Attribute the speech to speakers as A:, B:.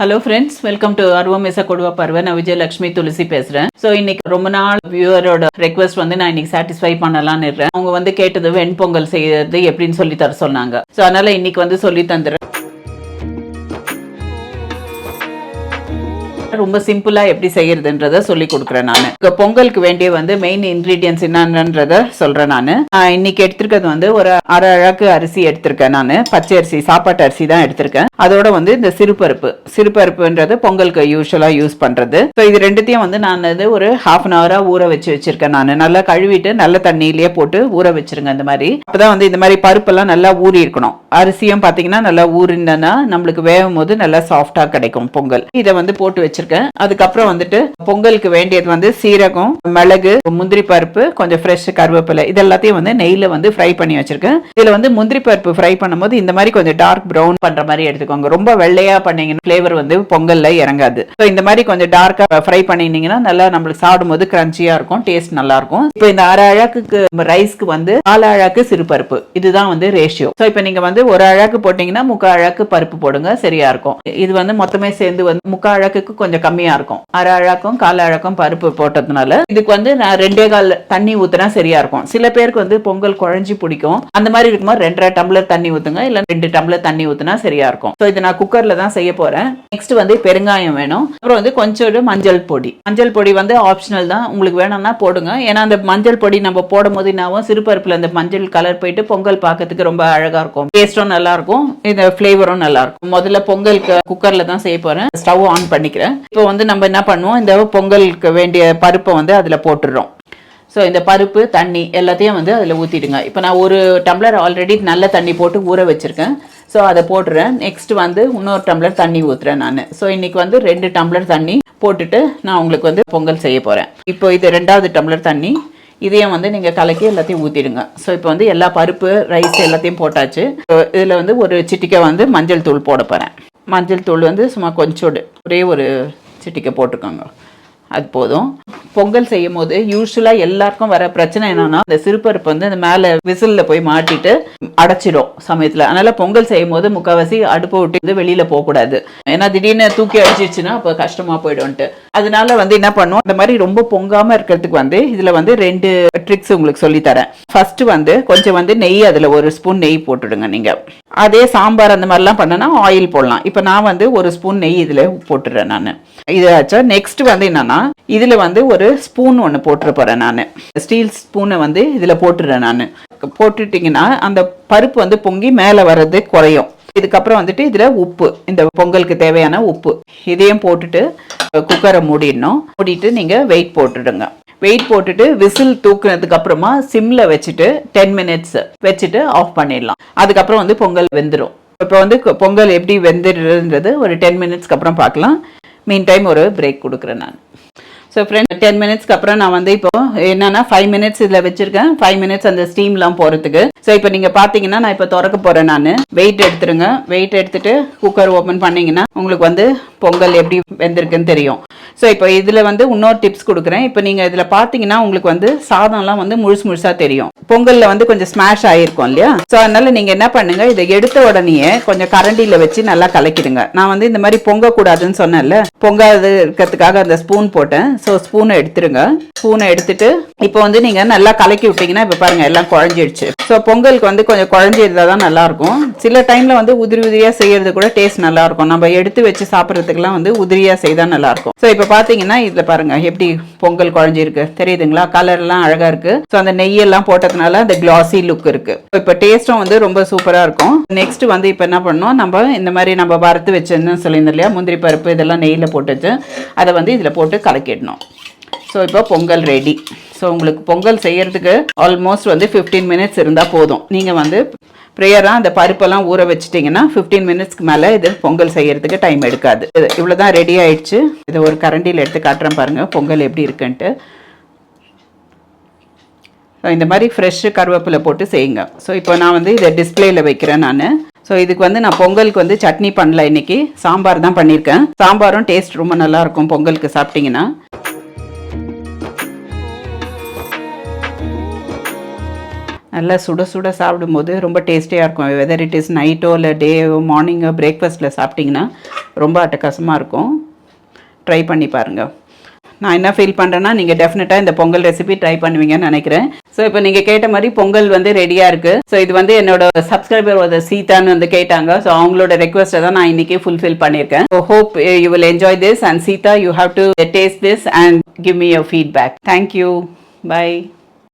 A: Hello friends, welcome to அருவமேச கொடுவா பருவ. நான் விஜயலட்சுமி துளசி பேசுறேன். ஸோ இன்னைக்கு ரொம்ப நாள் வியூவரோட ரெக்வஸ்ட் வந்து நான் இன்னைக்கு சாட்டிஸ்ஃபை பண்ணலான்னு இருக்கேன். அவங்க வந்து கேட்டது வெண்பொங்கல் செய்யறது எப்படின்னு சொல்லி தர சொன்னாங்க. ஸோ அதனால இன்னைக்கு வந்து சொல்லி தந்துடுறேன். ரொம்ப சிம்பிளா எப்படி செய்யறதுன்றத சொல்லி கொடுக்குறேன். நான் பொங்கலுக்கு வேண்டிய வந்து மெயின் இன்கிரீடியன்ஸ் என்னன்றத சொல்றேன். நான் இன்னைக்கு எடுத்திருக்கிறது வந்து ஒரு அரை அழகு அரிசி எடுத்திருக்கேன். நான் பச்சை அரிசி, சாப்பாட்டு அரிசி தான் எடுத்திருக்கேன். அதோட வந்து இந்த சிறுபருப்புன்றது பொங்கலுக்கு யூஸ்வலா யூஸ் பண்றது. ஸோ இது ரெண்டுத்தையும் வந்து நான் ஒரு ½ அன் ஹவரா ஊற வச்சிருக்கேன். நான் நல்லா கழுவிட்டு நல்ல தண்ணியிலேயே போட்டு ஊற வச்சிருங்க. இந்த மாதிரி அப்பதான் வந்து இந்த மாதிரி பருப்பெல்லாம் நல்லா ஊறி இருக்கணும். அரிசியும் பாத்தீங்கன்னா நல்லா ஊறினா நம்மளுக்கு வேகும் போது நல்லா சாஃப்டா கிடைக்கும் பொங்கல். இதை வந்து போட்டு வச்சிருக்கேன். அதுக்கப்புறம் வந்துட்டு பொங்கலுக்கு வேண்டியது வந்து சீரகம், மிளகு, முந்திரி பருப்பு, கொஞ்சம் ஃப்ரெஷ் கருவேப்பிலை, இது எல்லாத்தையும் வந்து நெய்ல வந்து ஃப்ரை பண்ணி வச்சிருக்கேன். இதுல வந்து முந்திரி பருப்பு ஃப்ரை பண்ணும்போது இந்த மாதிரி கொஞ்சம் டார்க் ப்ரௌன் பண்ற மாதிரி எடுத்துக்கோங்க. ரொம்ப வெள்ளையா பண்ணீங்கன்னா ஃபிளேவர் வந்து பொங்கல்ல இறங்காது. இந்த மாதிரி கொஞ்சம் டார்க்கா ஃப்ரை பண்ணினீங்கன்னா நல்லா நம்மளுக்கு சாப்பிடும்போது கிரன்ச்சியா இருக்கும், டேஸ்ட் நல்லா இருக்கும். இப்போ இந்த அரை அழகுக்கு ரைஸ்க்கு வந்து 4 அழகு சிறுபருப்பு, இதுதான் வந்து ரேஷியோ. ஸோ இப்போ நீங்க வந்து ஒரு அழகு போட்டீங்கன்னா 3/4 அழகு பருப்பு போடுங்க, சரியா இருக்கும். இது வந்து மொத்தமே சேர்ந்து வந்து 3/4 அழகுக்கு கொஞ்சம் கம்மியா இருக்கும். அரை அழகும் 1/4 அழகும் பருப்பு போட்டதுனால இதுக்கு வந்து நான் 2.25 தண்ணி ஊத்துனா சரியா இருக்கும். சில பேருக்கு வந்து பொங்கல் குழஞ்சி பிடிக்கும். அந்த மாதிரி இருக்கும்போது 2.5 டம்ளர் தண்ணி ஊத்துங்க, இல்ல 2 டம்ளர் தண்ணி ஊத்துனா சரியா இருக்கும். ஸோ இதை நான் குக்கர்ல தான் செய்ய போறேன். நெக்ஸ்ட் வந்து பெருங்காயம் வேணும். அப்புறம் வந்து கொஞ்சோண்டு மஞ்சள் பொடி வந்து ஆப்ஷனல் தான், உங்களுக்கு வேணும்னா போடுங்க. ஏன்னா அந்த மஞ்சள் பொடி நம்ம போடும் போது என்னாவும் சிறுபருப்புல அந்த மஞ்சள் கலர் போயிட்டு பொங்கல் பார்க்கறதுக்கு ரொம்ப அழகா இருக்கும், டேஸ்டும் நல்லா இருக்கும், இந்த ஃபிளேவரும் நல்லா இருக்கும். முதல்ல பொங்கலுக்கு குக்கர்ல தான் செய்ய போறேன். ஸ்டவ் ஆன் பண்ணிக்கிறேன். இப்போ வந்து நம்ம என்ன பண்ணுவோம், இந்த பொங்கலுக்கு வேண்டிய பருப்பை வந்து அதுல போட்டுடுறோம். ஸோ இந்த பருப்பு தண்ணி எல்லாத்தையும் வந்து அதில் ஊற்றிடுங்க. இப்போ நான் 1 டம்ளர் ஆல்ரெடி நல்ல தண்ணி போட்டு ஊற வச்சுருக்கேன். ஸோ அதை போட்டுறேன். நெக்ஸ்ட் வந்து இன்னொரு டம்ளர் தண்ணி ஊற்றுறேன் நான். ஸோ இன்னைக்கு வந்து 2 டம்ளர் தண்ணி போட்டுட்டு நான் உங்களுக்கு வந்து பொங்கல் செய்ய போகிறேன். இப்போ இது 2வது டம்ளர் தண்ணி, இதையும் வந்து நீங்கள் கலக்கி எல்லாத்தையும் ஊற்றிடுங்க. ஸோ இப்போ வந்து எல்லா பருப்பு, ரைஸ் எல்லாத்தையும் போட்டாச்சு. இதில் வந்து ஒரு சிட்டிக்கை வந்து மஞ்சள் தூள் போட போகிறேன். மஞ்சள் தூள் வந்து சும்மா கொஞ்சோடு ஒரே ஒரு சிட்டிக்கை போட்டுக்கோங்க, அது போதும். பொங்கல் செய்யும் போது யூஸ்வலா எல்லாருக்கும் வர பிரச்சனை என்னன்னா, இந்த சிறுபருப்பு வந்து இந்த மேல விசில்ல போய் மாட்டிட்டு அடைச்சிடும் சமயத்துல. அதனால பொங்கல் செய்யும் போது முக்கால்வாசி அடுப்பை விட்டு வெளியில போக கூடாது. ஏன்னா திடீர்னு தூக்கி அடிச்சிச்சுன்னா அப்ப கஷ்டமா போயிடும்ட்டு. அதனால வந்து என்ன பண்ணுவோம், இந்த மாதிரி ரொம்ப பொங்காம இருக்கிறதுக்கு வந்து இதுல வந்து 2 ட்ரிக்ஸ் உங்களுக்கு சொல்லி தரேன். ஃபர்ஸ்ட் வந்து கொஞ்சம் வந்து நெய், அதுல 1 ஸ்பூன் நெய் போட்டுடுங்க. நீங்க அதே சாம்பார் அந்த மாதிரிலாம் பண்ணனா ஆயில் போடலாம். இப்ப நான் வந்து 1 ஸ்பூன் நெய் இதுல போட்டுடுறேன் நான். இதாச்சா. நெக்ஸ்ட் வந்து என்னன்னா, இதுல வந்து ஒரு ஸ்பூன் ஒன்று போட்டுற போறேன் நான். ஸ்டீல் ஸ்பூனை வந்து இதுல போட்டுறேன் நான். போட்டுட்டீங்கன்னா அந்த பருப்பு வந்து பொங்கி மேல வர்றது குறையும். இதுக்கப்புறம் வந்துட்டு இதுல உப்பு, இந்த பொங்கலுக்கு தேவையான உப்பு, இதையும் போட்டுட்டு குக்கரை மூடிட்டு நீங்க வெயிட் போட்டுடுங்க. வெயிட் போட்டுட்டு விசில் தூக்குனதுக்கு அப்புறமா சிம்ல வச்சுட்டு 10 மினிட்ஸ் வச்சுட்டு ஆஃப் பண்ணிடலாம். அதுக்கப்புறம் வந்து பொங்கல் வெந்துடும். இப்போ வந்து பொங்கல் எப்படி வெந்துடுறது ஒரு 10 மினிட்ஸ்க்கு அப்புறம் பார்க்கலாம். மீன் டைம் ஒரு பிரேக் கொடுக்குறேன் நான். ஸோ ஃப்ரெண்ட்ஸ், 10 மினிட்ஸ்க்கு அப்புறம் நான் வந்து இப்போ என்னன்னா 5 மினிட்ஸ் இதில் வச்சிருக்கேன். 5 மினிட்ஸ் அந்த ஸ்டீம்லாம் போகிறதுக்கு. ஸோ இப்போ நீங்கள் பார்த்தீங்கன்னா நான் இப்போ திறக்க போகிறேன் நான். வெயிட் எடுத்துருங்க. வெயிட் எடுத்துட்டு குக்கர் ஓப்பன் பண்ணிங்கன்னா உங்களுக்கு வந்து பொங்கல் எப்படி வெந்திருக்குன்னு தெரியும். ஸோ இப்போ இதில் வந்து இன்னொரு டிப்ஸ் கொடுக்குறேன். இப்போ நீங்கள் இதில் பார்த்தீங்கன்னா உங்களுக்கு வந்து சாதம்லாம் வந்து முழுசாக தெரியும். பொங்கலில் வந்து கொஞ்சம் ஸ்மாஷ் ஆகிருக்கும் இல்லையா? ஸோ அதனால நீங்கள் என்ன பண்ணுங்க, இதை எடுத்த உடனே கொஞ்சம் கரண்டியில் வச்சு நல்லா கலக்கிடுங்க. நான் வந்து இந்த மாதிரி பொங்கக்கூடாதுன்னு சொன்னேன்ல, பொங்காது இருக்கிறதுக்காக அந்த ஸ்பூன் போட்டேன். ஸோ ஸ்பூனை எடுத்துருங்க. ஸ்பூனை எடுத்துட்டு இப்போ வந்து நீங்கள் நல்லா கலக்கி விட்டீங்கன்னா இப்போ பாருங்க எல்லாம் குழஞ்சிடுச்சு. ஸோ பொங்கலுக்கு வந்து கொஞ்சம் குழஞ்சி இருந்தால் தான் நல்லா இருக்கும். சில டைம்ல வந்து உதிரியாக செய்யறது கூட டேஸ்ட் நல்லா இருக்கும். நம்ம எடுத்து வச்சு சாப்பிட்றதுக்குலாம் வந்து உதிரியாக செய்தால் நல்லா இருக்கும். ஸோ இப்போ பார்த்தீங்கன்னா இதில் பாருங்க எப்படி பொங்கல் குழஞ்சி இருக்கு, தெரியுதுங்களா? கலர்லாம் அழகா இருக்கு. ஸோ அந்த நெய்யெல்லாம் போட்டதுனால அந்த கிளாசி லுக் இருக்கு. இப்போ டேஸ்ட்டும் வந்து ரொம்ப சூப்பரா இருக்கும். நெக்ஸ்ட் வந்து இப்போ என்ன பண்ணோம், நம்ம இந்த மாதிரி நம்ம வறுத்து வச்சுன்னு சொல்லியிருந்தோம் இல்லையா, முந்திரி பருப்பு இதெல்லாம் நெய்யில் போட்டு வச்சு அதை வந்து இதில் போட்டு கலக்கிடணும். ஸோ இப்போ பொங்கல் ரெடி. ஸோ உங்களுக்கு பொங்கல் செய்யறதுக்கு ஆல்மோஸ்ட் வந்து 15 மினிட்ஸ் இருந்தால் போதும். நீங்கள் வந்து ப்ரேயராக அந்த பருப்பெல்லாம் ஊற வச்சுட்டிங்கன்னா 15 மினிட்ஸ்க்கு மேலே இது பொங்கல் செய்யறதுக்கு டைம் எடுக்காது. இவ்வளோதான், ரெடி ஆயிடுச்சு. இதை ஒரு கரண்டியில் எடுத்து காட்டுறேன் பாருங்க பொங்கல் எப்படி இருக்குன்ட்டு. இந்த மாதிரி ஃப்ரெஷ் கருவேப்பிலை போட்டு செய்யுங்க. ஸோ இப்போ நான் வந்து இதை டிஸ்பிளேல வைக்கிறேன் நான். ஸோ இதுக்கு வந்து நான் பொங்கலுக்கு வந்து சட்னி பண்ணல, இன்னைக்கு சாம்பார் தான் பண்ணியிருக்கேன். சாம்பாரும் டேஸ்ட் ரொம்ப நல்லா இருக்கும் பொங்கலுக்கு சாப்பிட்டீங்கன்னா. நல்லா சுட சுட சாப்பிடும்போது ரொம்ப டேஸ்டியாக இருக்கும். வெதர் இட் இஸ் நைட்டோ இல்லை டேயோ மார்னிங்கோ பிரேக்ஃபாஸ்ட்டில் சாப்பிட்டிங்கன்னா ரொம்ப அட்டகாசமாக இருக்கும். ட்ரை பண்ணி பாருங்கள். நான் என்ன ஃபீல் பண்ணுறேன்னா நீங்கள் டெஃபினட்டாக இந்த பொங்கல் ரெசிபி ட்ரை பண்ணுவீங்கன்னு நினைக்கிறேன். ஸோ இப்போ நீங்கள் கேட்ட மாதிரி பொங்கல் வந்து ரெடியாக இருக்குது. ஸோ இது வந்து என்னோட சப்ஸ்கிரைபர் ஒரு சீதான்னு வந்து கேட்டாங்க. ஸோ அவங்களோட ரெக்வஸ்ட்டை தான் நான் இன்றைக்கி ஃபுல்ஃபில் பண்ணியிருக்கேன். So hope you will enjoy this and see that you have to taste this and give me your feedback. Thank you. By.